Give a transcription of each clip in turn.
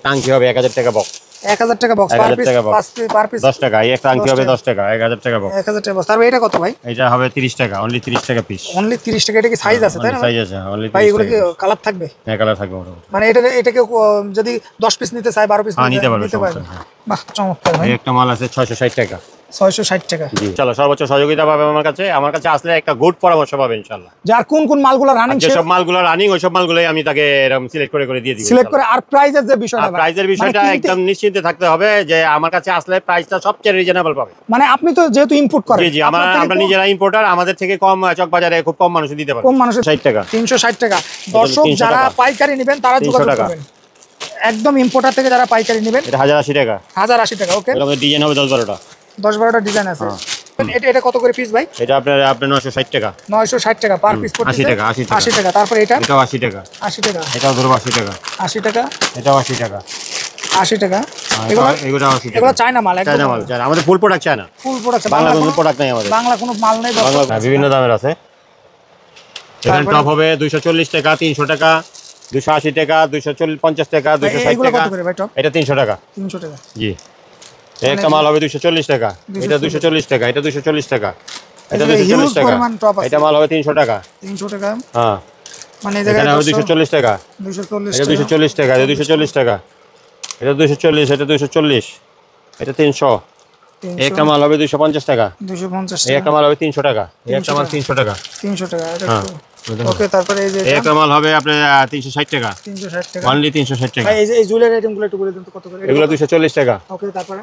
টাঙ্কি হবে 1000 টাকা বক্স। 1000 টাকা বক্স পার পিস 10 টাকা। এই একটা টাঙ্কি হবে 10 টাকা, 1000 টাকা বক্স। 1000 টাকা বক্স। তারপর এটা কত ভাই? এটা হবে 30 টাকা, অনলি 30 টাকা পিস। অনলি 30 টাকা। এটা কি সাইজ আছে তাই না? সাইজ আছে, অনলি 30 টাকা। ভাই এগুলো কি কালার থাকবে? হ্যাঁ, কালার থাকবে মোটামুটি। মানে এটাকে যদি 10 পিস নিতে চাই, 12 পিস নিতে পারবে। বাহ, চমৎকার ভাই। এই একটা মাল আছে 660 টাকা। 660 টাকা। জি, চলো সর্বোচ্চ সহযোগিতা পাবে আমার কাছে আসলে একটা গুড পরামর্শ পাবে ইনশাআল্লাহ। যার কোন মালগুলো রানিং, যেসব মালগুলো রানিং ওই সব মালগুলোই আমি তাকে এরকম সিলেক্ট করে দিয়ে দিব। সিলেক্ট করে। আর প্রাইসের যে বিষয়টা, প্রাইসের বিষয়টা একদম নিশ্চিন্তে থাকতে হবে যে আমার কাছে আসলে প্রাইসটা সবচেয়ে রিজনেবল পাবে। মানে আপনি তো যেহেতু ইম্পোর্ট করেন। জি জি, আমরা নিজেরা ইম্পোর্টার, আমাদের থেকে কম চক বাজারে খুব কম মানুষ দিতে পারে। কম মানুষ 60 টাকা। 360 টাকা। দর্শক যারা পাইকারি নেবেন তারা যোগাযোগ করবেন। একদম ইম্পোর্টার থেকে যারা পাইকারি নেবেন। এটা 1080 টাকা। 1080 টাকা। ওকে। এর মধ্যে ডিজাইন হবে 10-12টা। 10-12টা ডিজাইন আছে। এটা কত করে পিস ভাই? এটা আপনার 960 টাকা। 960 টাকা পার পিস পড়ছে। 80 টাকা। 80 টাকা। তারপর এটাও 80 টাকা। 80 টাকা। এটাও ধরো 80 টাকা। 80 টাকা। এটাও 80 টাকা। 80 টাকা। এগুলো 80 টাকা। এগুলো চায়না মাল। চায়না মাল। আমাদের full product China. Full product. Bangla কোনো প্রোডাক্ট নাই আমাদের। বাংলা কোনো মাল নাই। বিভিন্ন দামের আছে। এখানে টপ হবে 240 টাকা, 300 টাকা, 280 টাকা, 250 টাকা, 260 টাকা। কত করে ভাই টপ? এটা 300 টাকা। 300 টাকা। জি। একটা মাল হবে 240 টাকা। এটা 240 টাকা। এটা 240 টাকা। এটা 240 টাকা। এটা মাল হবে 300 টাকা। 300 টাকা। হ্যাঁ। মানে এই জায়গায় 240 টাকা। 240 এটা 240 টাকা। এটা 240 টাকা। এটা 240, এটা 240, এটা 300। একটা মাল হবে 250 টাকা। 250 এই টাকা। একটা মাল হবে 300 টাকা। এই একটা মাল 300 টাকা। 300 টাকা। হ্যাঁ। ওকে। তারপরে এই যে একটা মাল হবে আপনার 360 টাকা। 360 টাকা। অনলি 360 টাকা। ভাই এই জুয়েলারি আইটেমগুলো একটু বলে দিন তো কত করে? এগুলো 240 টাকা। ওকে। তারপরে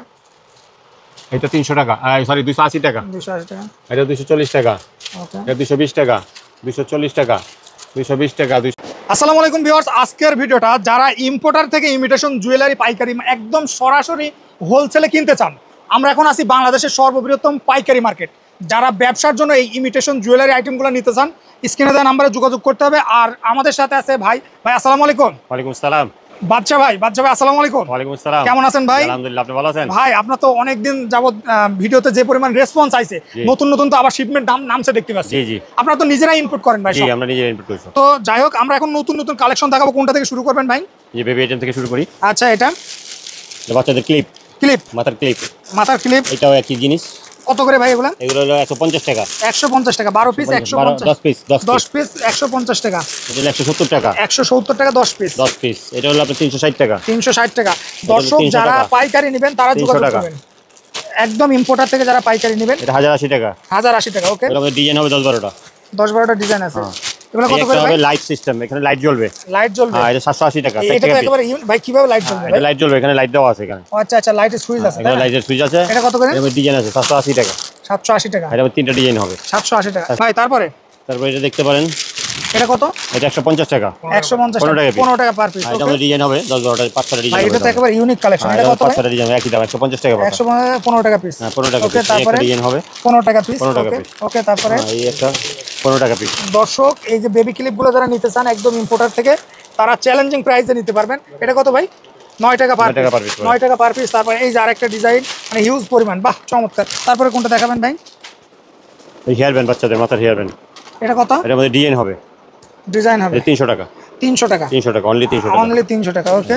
এটা 300 টাকা। সরি 280 টাকা। 280 টাকা। এটা 240 টাকা। ওকে। এটা 220 টাকা। 240 টাকা। 220 টাকা। আসসালামু আলাইকুম ভিউয়ার্স, আজকের ভিডিওটা যারা ইম্পোর্টার থেকে ইমিটেশন জুয়েলারি পাইকারি একদম সরাসরি হোলসেলে কিনতে চান, আমরা এখন আছি বাংলাদেশের সর্ববৃহত্তম পাইকারি মার্কেট। যারা ব্যবসার জন্য এই ইমিটেশন জুয়েলারি আইটেমগুলো নিতে চান, স্ক্রিনে দেওয়া নাম্বারে যোগাযোগ করতে হবে। আর আমাদের সাথে আছে ভাই আসসালামু আলাইকুম। ওয়ালাইকুম আসসালাম। বাদশা ভাই আসসালামু আলাইকুম। ওয়ালাইকুম আসসালাম। কেমন আছেন ভাই? আলহামদুলিল্লাহ, আপনি ভালো আছেন? ভাই আপনার তো অনেকদিন যাবত ভিডিওতে যে পরিমাণ রেসপন্স আইছে, নতুন তো আবার শিপমেন্ট নামছে দেখতে পাচ্ছি। জি জি। আপনারা তো নিজেরাই ইনপুট করেন ভাই? জি, আমরা নিজেরা ইনপুট করি। তো যাই হোক, আমরা এখন নতুন কালেকশন দেখাবো। কোনটা থেকে শুরু করবেন ভাই? এই বেবি আইটেম থেকে শুরু করি। আচ্ছা, এটা বাচ্চাদের ক্লিপ, মাথার ক্লিপ। এটাও একই জিনিস। কত করে ভাই এগুলো? এগুলো হলো 150 টাকা। 150 টাকা। 12 পিস 150। 10 পিস 150 টাকা। এটা 170 টাকা। 170 টাকা 10 পিস। 10 পিস। এটা হলো আপনার 360 টাকা। 360 টাকা। দর্শক যারা পাইকারি নেবেন তারা যোগাযোগ করবেন। একদম ইম্পোর্টার থেকে যারা পাইকারি নেবেন। এটা 1080 টাকা। 1080 টাকা। ওকে। এর মধ্যে ডিজাইন হবে 10-12টা। 10-12টা ডিজাইন আছে। এগুলো কত করে ভাই? লাইট সিস্টেম, এখানে লাইট জ্বলবে। লাইট জ্বলবে। হ্যাঁ, এটা 780 টাকা। এটা তো একেবারে ভাই কিভাবে লাইট জ্বলবে? এটা লাইট জ্বলবে, এখানে লাইট দেওয়া আছে এখানে। আচ্ছা আচ্ছা, লাইটের সুইচ আছে। এখানে লাইটের সুইচ আছে। এটা কত করে? এর মধ্যে ডিজাইন আছে 780 টাকা। 780 টাকা। এর মধ্যে তিনটা ডিজাইন হবে। 780 টাকা। ভাই তারপরে এটা দেখতে পারেন। এটা কত? এটা 150 টাকা। 150 টাকা। 15 টাকা পার পিস। এটা মধ্যে ডিজাইন হবে 10-12টা, 5-6টা ডিজাইন ভাই হবে। এটা তো একেবারে ইউনিক কালেকশন। এটা কত? 5-6টা ডিজাইন একই দাম, 150 টাকা। 15 টাকা পিস। হ্যাঁ, 15 টাকা ওকে। পিস। তারপরে একটা ডিজাইন হবে 15 টাকা পিস। 15 টাকা পিস। ওকে। তারপরে এই একটা 15 টাকা পিস। দর্শক এই যে বেবি ক্লিপগুলো যারা নিতে চান একদম ইম্পোর্টার থেকে, তারা চ্যালেঞ্জিং প্রাইসে নিতে পারবেন। এটা কত ভাই? 9 টাকা পার পিস। 9 টাকা পার পিস। তারপরে এই যে আরেকটা ডিজাইন, মানে হিউজ পরিমাণ। বাহ, চমৎকার। তারপরে কোনটা দেখাবেন ভাই? এই হেয়ার ব্যান্ড, বাচ্চাদের মাথার হেয়ার ব্যান্ড। এটা কত? এর মধ্যে ডিজাইন হবে। 300 টাকা। 300 টাকা। 300 টাকা। অনলি 300 টাকা। অনলি 300 টাকা। ওকে।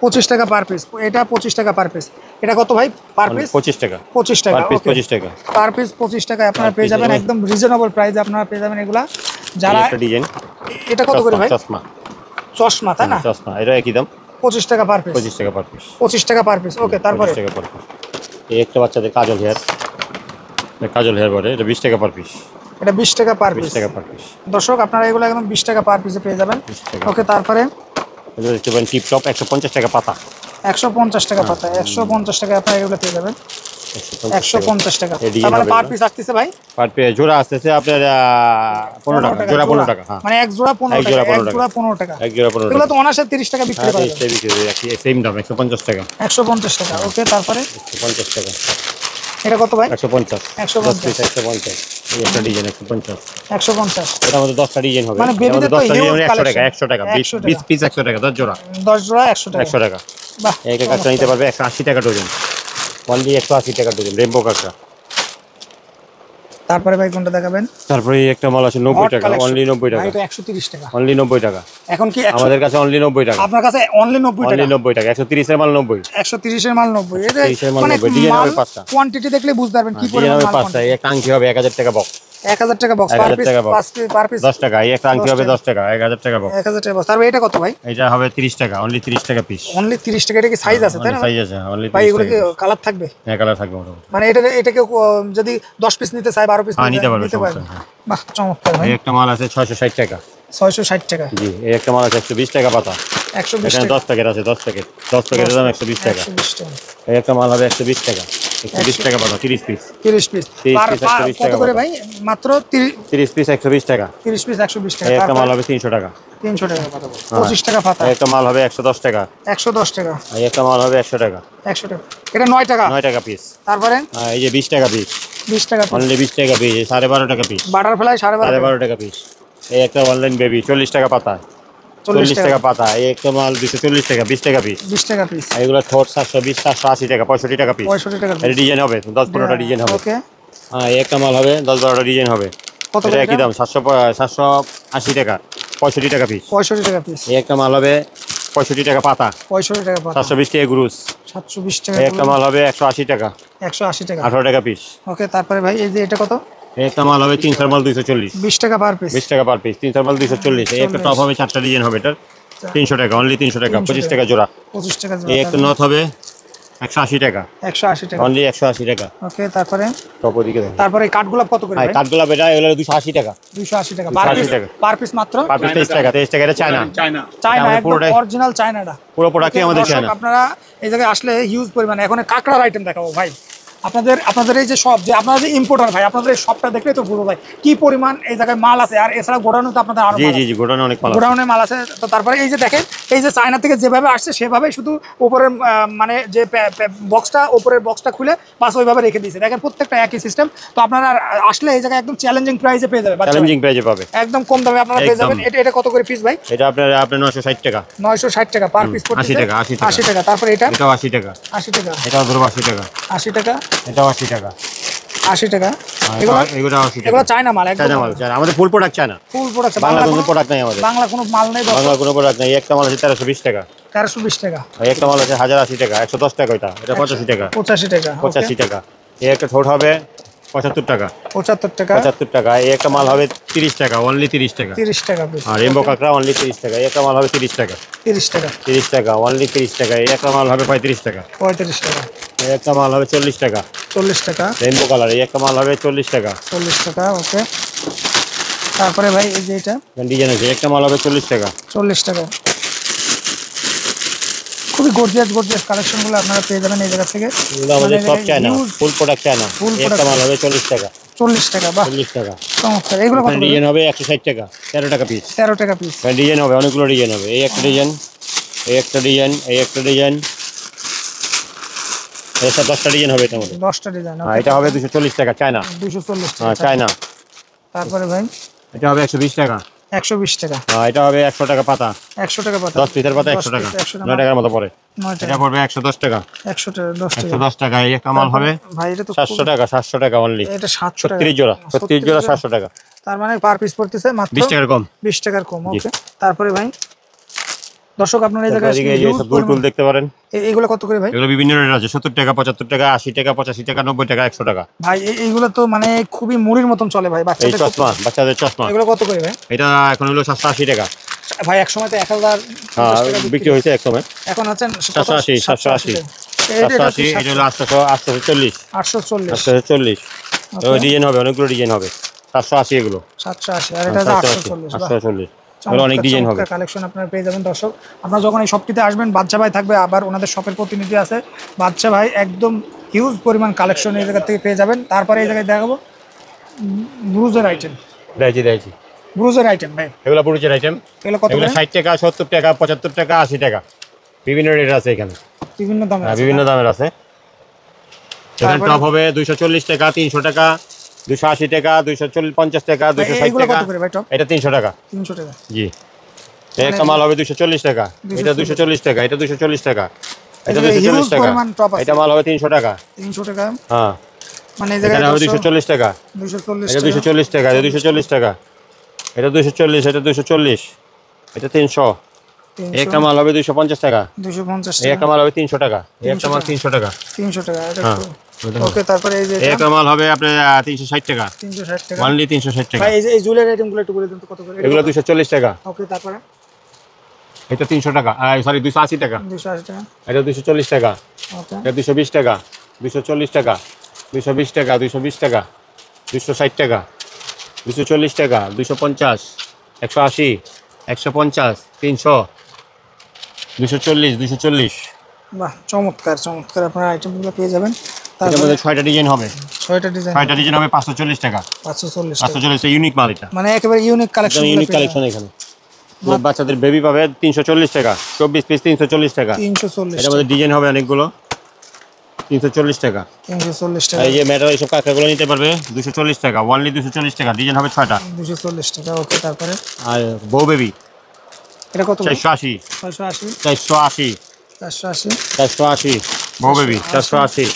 25 টাকা পার পিস। এটা 25 টাকা পার পিস। এটা কত ভাই পার পিস? 25 টাকা। 25 টাকা। পার পিস 25 টাকা। পার পিস 25 টাকায় আপনারা পেয়ে যাবেন, একদম রিজনেবল প্রাইসে আপনারা পেয়ে যাবেন এগুলা। যারা একটা ডিজাইন। এটা কত করে ভাই? চশমা, তাই না? চশমা, এটা একই দাম। 25 টাকা পার পিস। 25 টাকা পার পিস। 25 টাকা পার পিস। ওকে। তারপরে 25 টাকা পার পিস। এই একটা বাচ্চাদের কাজল হেয়ার বলে, এটা 20 টাকা পার পিস। এটা 20 টাকা পার পিস। 20 টাকা পার পিস। দর্শক আপনারা এগুলো একদম 20 টাকা পার পিসে পেয়ে যাবেন। ওকে। তারপরে এগুলো দেখতে পারেন টিপ টপ, 150 টাকা পাতা। 150 টাকা পাতা। 150 টাকা আপনারা এগুলো পেয়ে যাবেন। 150 টাকা। তাহলে পার পিস আসতেছে ভাই? পার পিস জোড়া আসতেছে আপনার 15 টাকা। জোড়া 15 টাকা। হ্যাঁ, মানে এক জোড়া 15 টাকা। এক জোড়া 15 টাকা। এক জোড়া 15 টাকা। এগুলো তো অনাসে 30 টাকা বিক্রি করা যায়। সেম দাম, 150 টাকা। 150 টাকা। ওকে। তারপরে 150 টাকা। এটা কত ভাই? 150। 150। 150। এই একটা ডিজাইন 150। 150। এটার মধ্যে 10টা ডিজাইন হবে। মানে বেবিদের তো 10টা ডিজাইন 100 টাকা। কালেকশন। 100 টাকা। 20 পিস 100 টাকা। 10 জোড়া। 10 জোড়া 100 টাকা। 100 টাকা। বাহ, এই কাঁকড়া নিতে পারবে 180 টাকা ডজন। অনলি 180 টাকা ডজন রেমবো কাঁকড়া। তারপরে ভাই কোনটা দেখাবেন? তারপরে এই একটা মাল আছে 90 টাকা, অনলি 90 টাকা, এটা 130 টাকা, অনলি 90 টাকা। এখন কি আমাদের কাছে অনলি 90 টাকা, আপনার কাছে অনলি 90 টাকা, অনলি 90 টাকা। 130 এর মাল 90, 130 এর মাল 90। এটা 130 এর মাল মানে 90, ডিজাইন হবে পাঁচটা, কোয়ান্টিটি দেখলে বুঝতে পারবেন কি ডিজাইন পরিমাণ হবে মাল। পাঁচটা। এই একটা আংটি হবে 1000 টাকা বক্স, 1000 টাকা বক্স, 1000 টাকা box। পার পিস 10 টাকা। এই একটা আংটি হবে 10 টাকা, 1000 টাকা বক্স। 1000 টাকা বক্স। তারপর এটা কত ভাই? এটা হবে 30 টাকা, অনলি 30 টাকা পিস, অনলি 30 টাকা। এটা কি সাইজ আছে তাই না সাইজ আছে, অনলি ভাই? 30 এগুলো কি টাকা। কালার থাকবে? হ্যাঁ, কালার থাকবে মোটামুটি। মানে এটাকে যদি 10 পিস নিতে চাই, 12 পিস নিতে পারবে, নিতে পারবে। সমস্যা নেই। বাহ, চমৎকার ভাই। এই একটা মাল আছে 660 টাকা, 660 টাকা, জি। এই একটা মাল আছে 120 টাকা পাতা, 120 এখানে টাকা, 10 প্যাকেট আছে, 10 প্যাকেট, 10 প্যাকেটের দাম 120 টাকা। 120 টাকা। এই একটা মাল হবে 120 টাকা, 120 টাকা পাতা, 30 পিস, 30 পিস 30 পার পিস 120 কত টাকা করে পাতা। ভাই? মাত্র 30 পিস 120 টাকা। 30 পিস 120 টাকা। এই একটা তারপর মাল হবে 300 টাকা, 300 টাকা পাতা, 25 টাকা পাতা, এই একটা মাল হবে 110 টাকা, 110 টাকা, এই একটা মাল হবে 100 টাকা, 100 টাকা। এটা 9 টাকা। 9 টাকা পিস। তারপরে এই যে 20 টাকা পিস, 20 টাকা পিস। অনলি 20 টাকা পিস, 12.5 টাকা পিস, বাটারফ্লাই 12.5 12.5 টাকা পিস। এই একটা অনলাইন বেবি 40 টাকা পাতা, 40 40 টাকা পাতা। এই একটা মাল 240 টাকা, 20 টাকা পিস। 20 টাকা পিস, এগুলো ঠোঁট 720, 780 টাকা, 65 টাকা পিস। 65 টাকা এটা ডিজাইন হবে 10-15টা ডিজাইন হবে। ওকে। এই একটা মাল হবে 10-12টা ডিজাইন হবে। কত এটা করে একই দাম 780 টাকা, 65 টাকা পিস। 65 টাকা পিস, এই একটা মাল হবে 65 টাকা পাতা, 65 টাকা পাতা, 720 টাকা গ্রুস। 720 টাকা, এই একটা মাল হবে 180 টাকা, 180 টাকা। 18 টাকা পিস। ওকে। তারপরে ভাই এই যে এটা কত? এই একটা মাল হবে 300 মাল 240, 20 টাকা পার পিস, 20 টাকা পার পিস, 300 মাল 240। এই একটা টপ হবে 4টা ডিজাইন হবে, এটার 300 টাকা, অনলি 300 টাকা, 25 টাকা জোড়া। 25 টাকা এই একটা নথ হবে 180 টাকা, 180 টাকা। অনলি 180 টাকা। ওকে। তারপরে টপ ওদিকে দেখেন। তারপরে এই কাঠগোলাপ কত করে ভাই? কাঠগোলাপ এটা এগুলো 280 টাকা, 280 টাকা পার 280 পিস, টাকা। পার পিস মাত্র পার পিস 23 টাকা, 23 টাকা। এটা চায়না, চায়না, আমাদের একদম পুরোটাই- অরিজিনাল চায়নাটা। পুরো প্রোডাক্টই আমাদের দর্শক, চায়না। আপনারা এই জায়গায় আসলে হিউজ পরিমাণে এখন কাঁকড়ার আইটেম দেখাবো ভাই। আপনাদের এই যে শপ, যে আপনারা যে ইম্পোর্টার ভাই, আপনাদের এই শপটা দেখলেই তো বুঝবো ভাই কি পরিমাণ এই জায়গায় মাল আছে। আর এছাড়া গোডাউনে তো আপনাদের আরো জি জি জি, গোডাউনে অনেক মাল আছে। গোডাউনে মাল আছে। তো তারপরে এই যে দেখেন, এই যে চায়না থেকে যেভাবে আসছে সেভাবেই শুধু উপরের মানে যে বক্সটা, উপরের বক্সটা খুলে বাস ওইভাবে রেখে দিয়েছে। দেখেন প্রত্যেকটা একই সিস্টেম। তো আপনারা আসলে এই জায়গায় একদম চ্যালেঞ্জিং প্রাইসে পেয়ে যাবে, চ্যালেঞ্জিং প্রাইসে পাবে, একদম কম দামে আপনারা পেয়ে একদম। যাবেন। এটা কত করে পিস ভাই? এটা আপনার 960 টাকা, 960 টাকা পার পিস, 80 টাকা, 80 টাকা। 80 টাকা। তারপরে এটা এটাও 80 টাকা, 80 টাকা, এটাও ধরো 80 টাকা, 80 টাকা, এটাও 80 টাকা, 80 টাকা। এগুলো 80 টাকা। এগুলো চায়না মাল, একদম চায়না মাল, চায়না। আমাদের full product China, full product. Bangla কোনো প্রোডাক্ট নাই আমাদের, বাংলা কোনো মাল নেই দর্শক। বাংলা কোনো প্রোডাক্ট নাই। এই একটা মাল আছে 1320 টাকা, 1320 টাকা, এই একটা মাল আছে 1080 টাকা, 110 টাকা। এটা 85 টাকা, 85 টাকা, 85 টাকা। এই একটা ঠোঁট হবে 75 টাকা, 75 টাকা, 75 টাকা। এই একটা মাল হবে 30 টাকা, অনলি 30 টাকা। 30 টাকা পিস, আর রেমবো কাঁকড়া অনলি 30 টাকা। এই একটা মাল হবে 30 টাকা, 30 টাকা, 30 টাকা, অনলি 30 টাকা। এই একটা মাল হবে 35 টাকা, 35 টাকা, এই একটা মাল হবে 40 টাকা, 40 টাকা, রেমবো কালার। এই একটা মাল হবে 40 টাকা, 40 টাকা। ওকে। তারপরে ভাই এই যে এটা ডিজাইন আছে, একটা মাল হবে 40 টাকা। 40 টাকা। খুবই গর্জিয়াস কালেকশনগুলো আপনারা পেয়ে যাবেন এই জায়গা থেকে। এগুলো আমাদের সব China, full product China. Full এই একটা মাল হবে 40 টাকা, 40 টাকা। বাহ, 40 টাকা। চমৎকার। এগুলো কত করে? ডিজাইন হবে 160 টাকা, 13 টাকা পিস। 13 টাকা পিস। ডিজাইন হবে অনেকগুলো ডিজাইন হবে। এই একটা ডিজাইন, এই একটা ডিজাইন, এই একটা ডিজাইন, এই সব 10টা ডিজাইন হবে এটার মধ্যে। 10টা ডিজাইন। এটা হবে 240 টাকা, চায়না, 240 টাকা। চায়না। তারপরে ভাই এটা হবে 120 টাকা, 120 টাকা, এটা হবে 100 টাকা পাতা, 100 টাকা পাতা, 10 পিসের পাতা 100 টাকা, 9 টাকার মতো পড়ে। 9 এটা টাকা, পড়বে 110 টাকা, 100 টাকা, 10 টাকা। 110 টাকা। এই একটা মাল হবে ভাই এটা তো 700 টাকা, 700 টাকা অনলি। এটা 700 টাকা, 36 জোড়া, 36 জোড়া 700 টাকা, তার মানে পার পিস পড়তেছে মাত্র 20 টাকার কম। 20 টাকার কম। ওকে। তারপরে ভাই দর্শক, আপনারা এই জায়গায় এদিকে এই যে সব দুল দেখতে পারেন, এইগুলো কত করে ভাই? এগুলো বিভিন্ন রেট আছে, 70 টাকা, 75 টাকা, 80 টাকা, 85 টাকা, 90 টাকা, 100 টাকা। ভাই এইগুলো তো মানে খুবই মুড়ির মতন চলে ভাই এই বাচ্চাদের। চশমা, বাচ্চাদের চশমা, এগুলো কত করে ভাই? এটা এখন হলো 780 টাকা। ভাই এক সময় তো 1000 বিক্রি হয়েছে এক সময়। এখন আছেন 780, 780, 780। এটা হলো 800, 840, 840, 840। ডিজাইন হবে, অনেকগুলো ডিজাইন হবে। 780 এগুলো, 780। আর এটা 840। 840। এগুলো অনেক ডিজাইন হবে। কালেকশন আপনারা পেয়ে যাবেন দর্শক। আপনারা যখন এই শপটিতে আসবেন, বাদশা ভাই থাকবে, আবার ওনাদের শপের প্রতিনিধি আছে। বাদশা ভাই একদম হিউজ পরিমাণ কালেকশন এই জায়গা থেকে পেয়ে যাবেন। তারপরে এই জায়গায় দেখাবো ব্রুজের আইটেম, দেখছি ব্রুজের আইটেম ভাই। এগুলো পুরুষের আইটেম। এগুলো কত এগুলো করে? 60 টাকা, 70 টাকা, 75 টাকা, 80 টাকা, বিভিন্ন রেট আছে এখানে, বিভিন্ন দামে আছে। বিভিন্ন দামের আছে। এখানে টপ হবে 240 টাকা, 300 টাকা, 280 টাকা, 250 টাকা, 260 এগুলো টাকা। কত করে ভাই টপ? এটা 300 টাকা, 300 টাকা। জি। এই একটা মাল হবে 240 টাকা, এটা 240 টাকা, এটা 240 টাকা, এটা 240 টাকা। পরিমাণ টপ আছে। এটা মাল হবে 300 টাকা, 300 টাকা। হ্যাঁ। মানে এই এখানে জায়গায় হবে 240 টাকা, 240 এটা টাকা 240 টাকা, এটা 240 টাকা, এটা 240, এটা 240, এটা 300। একটা 300 মাল হবে 250 টাকা, 250 এই টাকা একটা মাল হবে 300 টাকা, এই একটা 300 মাল টাকা। 300 টাকা। 300 টাকা এটা হ্যাঁ, ওকে। তারপরে এই যে এই এটা একটা মাল হবে আপনার 360 টাকা, 360 টাকা। অনলি 360 টাকা। ভাই এই জুয়েলারি আইটেমগুলো একটু বলে দিন তো কত করে? এগুলো 240 টাকা, ওকে। তারপরে এটা 300 টাকা, সরি 280 টাকা, 280 টাকা। এটা 240 টাকা, ওকে। এটা 220 টাকা, 240 টাকা, 220 টাকা, 220 টাকা, 260 টাকা, 240 টাকা, 250, 180, 150, 300, 240, 240। বাহ, চমৎকার চমৎকার আপনার আইটেমগুলো পেয়ে যাবেন। এটার তারপরে মধ্যে 6টা ডিজাইন হবে, 6টা ডিজাইন 6টা ডিজাইন হবে 540 টাকা, 540 টাকা। 540 ইউনিক মাল এটা, মানে একেবারে ইউনিক একদম কালেকশন ইউনিক কালেকশন। এখানে বাচ্চাদের বেবি পাবে 340 টাকা, 24 পিস 340 টাকা। 340 এটার মধ্যে ডিজাইন হবে অনেকগুলো, 340 টাকা। 340 টাকা এই যে মেটাল এইসব কাঁকড়াগুলো নিতে পারবে 240 টাকা, অনলি 240 টাকা, ডিজাইন হবে 6টা। 240 টাকা। ওকে। তারপরে আর বউ বেবি এটা কত? 480, 680 480, 480 480, বউ বেবি 480,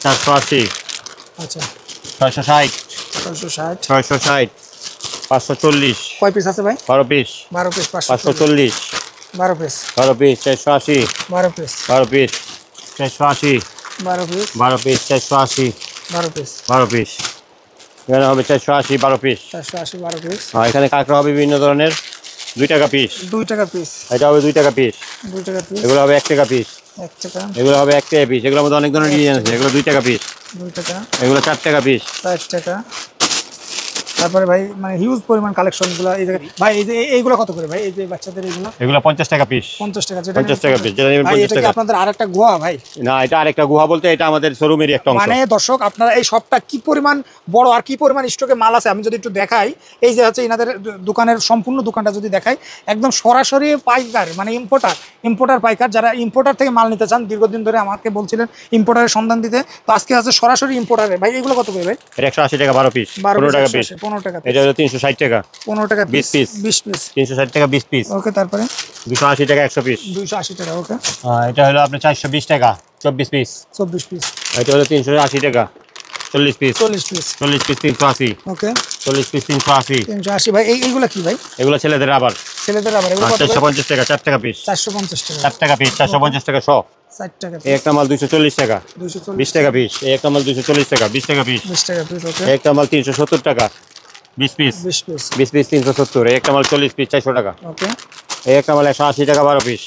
480, আচ্ছা 660, 660। 660, 540, কয় পিস আছে ভাই? 12 piece, 12 piece 540, 12 piece 12 piece, 480, 12 piece 12 piece, 480, 12 piece 12 piece, 480, 12 piece 12 piece. এখানে হবে 480, 12 পিস। 480 12 পিস। আর এখানে কাঁকড়া হবে বিভিন্ন ধরনের, 2 টাকা পিস, 2 টাকা পিস এটা হবে 2 টাকা পিস, 2 টাকা পিস এগুলো হবে 1 টাকা পিস, 1 টাকা এগুলো হবে 1 টাকা পিস, এগুলোর মধ্যে অনেক ধরনের ডিজাইন আছে, এগুলো 2 টাকা পিস, 2 টাকা এগুলো 4 টাকা পিস। 60 টাকা। তারপরে ভাই মানে হিউজ পরিমাণ কালেকশনগুলো এই জায়গায় ভাই। এই যে এইগুলো কত করে ভাই? এই যে বাচ্চাদের এইগুলো এগুলো 50 টাকা পিস, 50 টাকা। যেটা 50 টাকা পিস, যেটা নেবেন ভাই 50 এটা কি টাকা। আপনাদের আরেকটা গোয়া ভাই? না, এটা আরেকটা গুহা বলতে এটা আমাদের শোরুমেরই একটা অংশ। মানে দর্শক আপনারা এই শপটা কি পরিমাণ বড় আর কি পরিমাণ স্টকে মাল আছে আমি যদি একটু দেখাই। এই যে হচ্ছে ইনাদের দোকানের সম্পূর্ণ দোকানটা যদি দেখাই, একদম সরাসরি পাইকার মানে ইম্পোর্টার পাইকার। যারা ইম্পোর্টার থেকে মাল নিতে চান, দীর্ঘদিন ধরে আমাকে বলছিলেন ইম্পোর্টারের সন্ধান দিতে, তো আজকে আছে সরাসরি ইম্পোর্টারে। ভাই এগুলো কত করে ভাই? এটা 180 টাকা 12 পিস, 12 15 টাকা পিস। 15 টাকা এটা হলো 360 টাকা, 15 টাকা 20 পিস, 20 পিস 360 টাকা 20 পিস। ওকে। তারপরে 280 টাকা 100 পিস। 280 টাকা। ওকে। এটা হলো আপনার 420 টাকা 24 পিস। 24 পিস এটা হলো 380 টাকা 40 পিস। 40 পিস 40 পিস 380, ওকে। 40 পিস 380। 380 ভাই। এইগুলো কি ভাই? এগুলো ছেলেদের আবার ছেলেদের আবার এগুলো কত? 450 টাকা 4 টাকা পিস, 450 টাকা 4 টাকা পিস, 450 টাকা 100। 60 টাকা এই একটা মাল 240 টাকা 240 20 টাকা পিস, এই একটা মাল 240 টাকা 20 টাকা পিস, 20 টাকা পিস। ওকে। এই একটা মাল 370 টাকা 20 পিস, 20 পিস 20 পিস 370, এই একটা মাল 40 পিস 400 টাকা, ওকে। এই একটা মাল 180 টাকা 12 পিস,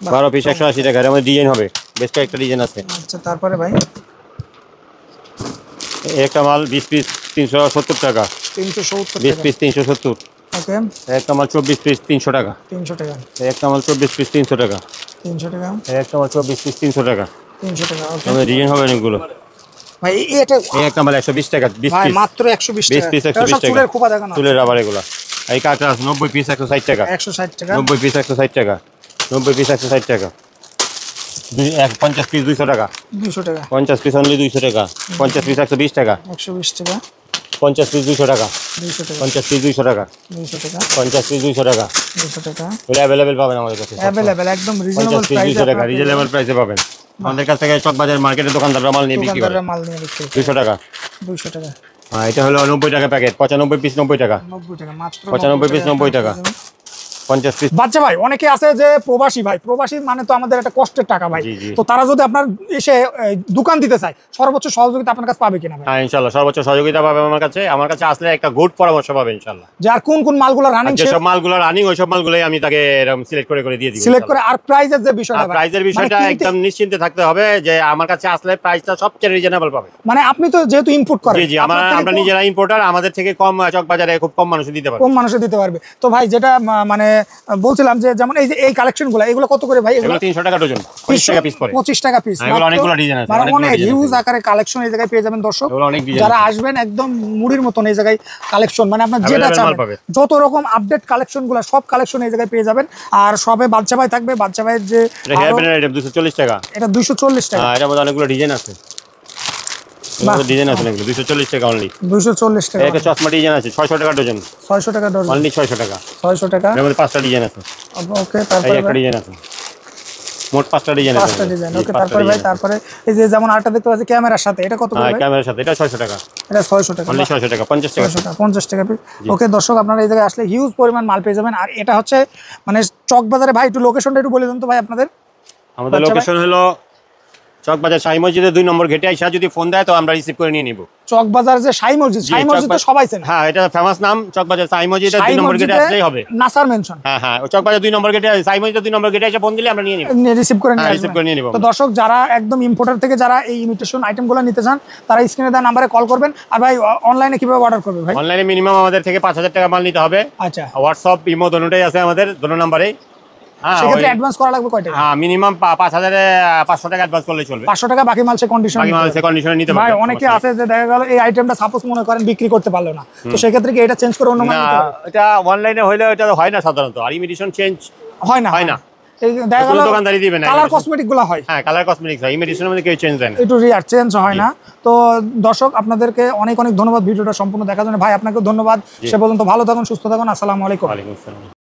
12 পিস 180 টাকা। এর মধ্যে ডিজাইন হবে, বেশ কয়েকটা ডিজাইন আছে। আচ্ছা তারপরে ভাই এই একটা মাল 20 পিস 370 টাকা, 370 20 টাকা। পিস 370, ওকে। এই একটা মাল 24 পিস 300 টাকা, 300 টাকা এই একটা মাল 24 পিস 300 টাকা, 300 টাকা এই একটা মাল 24 পিস 300 টাকা। 300 টাকা। ওকে আমাদের ডিজাইন হবে অনেকগুলো। ভাই এটা এই একটা মাল 120 টাকা 20 ভাই পিস, মাত্র 120 20 টাকা। পিস এটা 120 সব টাকা, চুলের খোপা দেখানো। চুলের রাবার এগুলা। এই কাটা 90 পিস 160 টাকা, 160 টাকা 90 পিস 160 টাকা, 90 পিস 160 টাকা, 50 পিস 200 টাকা, 200 টাকা 50 পিস অনলি 200 টাকা, 50 পিস 120 টাকা, 120 টাকা 50 পিস 200 টাকা, 200 টাকা 50 পিস 200 টাকা, 200 টাকা 50 পিস 200 টাকা। 200 টাকা এগুলো অ্যাভেলেবেল পাবেন আমাদের কাছে, अवेलेबल একদম 50 রিজনেবল পিস প্রাইসে 200 টাকা রিজনেবল প্রাইসে পাবেন আমাদের কাছ থেকে। চক বাজার মার্কেটে দোকানদাররা মাল নিয়ে বিক্রি করে দোকানদাররা মাল নিয়ে বিক্রি করে 200 টাকা। 200 টাকা। এটা হলো 90 টাকা প্যাকেট, 95 পিস 90 টাকা, 90 টাকা মাত্র 95 পিস 90 টাকা, 50 পিস। বাচ্চা ভাই অনেকে আছে যে প্রবাসী ভাই, প্রবাসী মানে তো আমাদের একটা কষ্টের টাকা ভাই। জি, জি। তো তারা যদি আপনার এসে দোকান দিতে চায়, সর্বোচ্চ সহযোগিতা আপনার কাছে পাবে কিনা ভাই? হ্যাঁ ইনশাআল্লাহ সর্বোচ্চ সহযোগিতা পাবে আমার কাছে আসলে একটা গুড পরামর্শ পাবে ইনশাআল্লাহ। যে আর কোন কোন মালগুলো রানিং যেসব মালগুলো রানিং ওইসব মালগুলোই আমি তাকে এরকম সিলেক্ট করে দিয়ে দিব। সিলেক্ট করে। আর প্রাইসের যে বিষয়টা ভাই, প্রাইসের বিষয়টা মানে কিনতে- একদম নিশ্চিন্তে থাকতে হবে যে আমার কাছে আসলে প্রাইসটা সবচেয়ে রিজনেবল পাবে। মানে আপনি তো যেহেতু ইনপুট করেন, জি জি, আপনার থেকে আমরা নিজেরা ইম্পোর্টার, আমাদের থেকে কম চক বাজারে খুব কম মানুষ দিতে পারে। কম মানুষে দিতে পারবে। তো ভাই যেটা মানে বলছিলাম যে যেমন এই যে এই কালেকশনগুলো এগুলো কত করে ভাই? এগুলো 300 টাকা ডজন, 25 টাকা পিস পড়ে। 25 টাকা পিস। এগুলো অনেকগুলো ডিজাইন আছে, মানে অনেকগুলো অনেক ডিজাইন হিউজ আছে। আকারে কালেকশন এই জায়গায় পেয়ে যাবেন দর্শক। এগুলো অনেক ডিজাইন যারা আসবেন একদম মুড়ির মতন এই জায়গায় কালেকশন, মানে আপনার যেটা Available মাল চাবেন পাবে। যত রকম আপডেট কালেকশনগুলো সব কালেকশন এই জায়গায় পেয়ে যাবেন। আর সবে বাচ্চা ভাই থাকবে, বাচ্চা ভাইয়ের যে এটা হেয়ার ব্যান্ডের আইটেম 240 টাকা। এটা 240 টাকা। এটার মধ্যে অনেকগুলো ডিজাইন আছে, ডিজাইন আছে অনেকগুলো, 240 টাকা অনলি। 240 টাকা। একটা চশমা ডিজাইন আছে 600 টাকা ডজন, 600 টাকা ডজন। অনলি 600 টাকা। 600 টাকা। এর মধ্যে 5টা ডিজাইন আছে, ওকে। এই তারপরে একটা ডিজাইন আছে, মোট 5টা ডিজাইন আছে। 5টা ডিজাইন, ওকে। তারপরে ভাই, তারপরে এই যে যেমন আরেকটা দেখতে পাচ্ছি ক্যামেরার সাথে, এটা কত করে হ্যাঁ ভাই? ক্যামেরার সাথে এটা 600 টাকা, এটা 600 টাকা, অনলি 600 টাকা, 50 টাকা। 600 টাকা, 50 টাকা পিস। ওকে দর্শক, আপনারা এই জায়গায় আসলে হিউজ পরিমাণ মাল পেয়ে যাবেন। আর এটা হচ্ছে মানে চকবাজারে, ভাই একটু লোকেশনটা একটু বলে দেন তো ভাই আপনাদের। আমাদের আচ্ছা ভাই। লোকেশন হলো চকবাজার শাহী মসজিদের 2 নম্বর গেটে আইসা যদি ফোন দেয় তো আমরা রিসিভ করে নিয়ে নিব। চকবাজার যে শাহী মসজিদ, শাহী মসজিদ তো সবাই চেনে। হ্যাঁ এটা ফেমাস নাম, চকবাজার শাহী মসজিদের 2 নম্বর গেটে আসলেই হবে। নাসার মেনশন। হ্যাঁ হ্যাঁ, ওই চকবাজার 2 নম্বর গেটে, শাহী মসজিদের 2 নম্বর গেটে এসে ফোন দিলে আমরা নিয়ে নিব, রিসিভ করে নিয়ে হ্যাঁ আসবেন। রিসিভ করে নিয়ে নিব। তো দর্শক, যারা একদম ইম্পোর্টার থেকে যারা এই ইমিটেশন আইটেমগুলো নিতে চান, তারা স্ক্রিনে দেওয়া নাম্বারে কল করবেন। আর ভাই অনলাইনে কিভাবে অর্ডার করবে ভাই? অনলাইনে মিনিমাম আমাদের থেকে 5000 টাকা মাল নিতে হবে। আচ্ছা, হোয়াটসঅ্যাপ ইমো দুটোই আছে আমাদের, দুটো নাম্বারেই। হ্যাঁ সেক্ষেত্রে অ্যাডভান্স করা লাগবে কয় টাকা? হ্যাঁ মিনিমাম 5500 টাকা অ্যাডভান্স করলে চলবে। 500 টাকা, বাকি মাল সে কন্ডিশন। বাকি মাল সে কন্ডিশনে নিতে ভাই পারবে। অনেকে আছে যে দেখা গেল এই আইটেমটা সাপোজ মনে করেন বিক্রি করতে পারলো না, তো সেক্ষেত্রে কি এটা চেঞ্জ করে অন্য মাল না, নিতে হবে? এটা অনলাইনে হইলে এটা হয় না সাধারণত, আর ইমিটেশন চেঞ্জ হয় না, হয় না। এই দেখা গেল কোনো দোকানদারি দিবে না। কালার কসমেটিক গুলো হয়, হ্যাঁ কালার কসমেটিক্স হয়, ইমিটেশনের মধ্যে কেউ চেঞ্জ দেয় না। একটু রিয়ার চেঞ্জ হয় না। তো দর্শক, আপনাদেরকে অনেক অনেক ধন্যবাদ ভিডিওটা সম্পূর্ণ দেখার জন্য। ভাই আপনাকে ধন্যবাদ। সে পর্যন্ত ভালো থাকুন, সুস্থ থাকুন। আসসালামু আলাইকুম। ওয়ালাইকুম আসসালাম।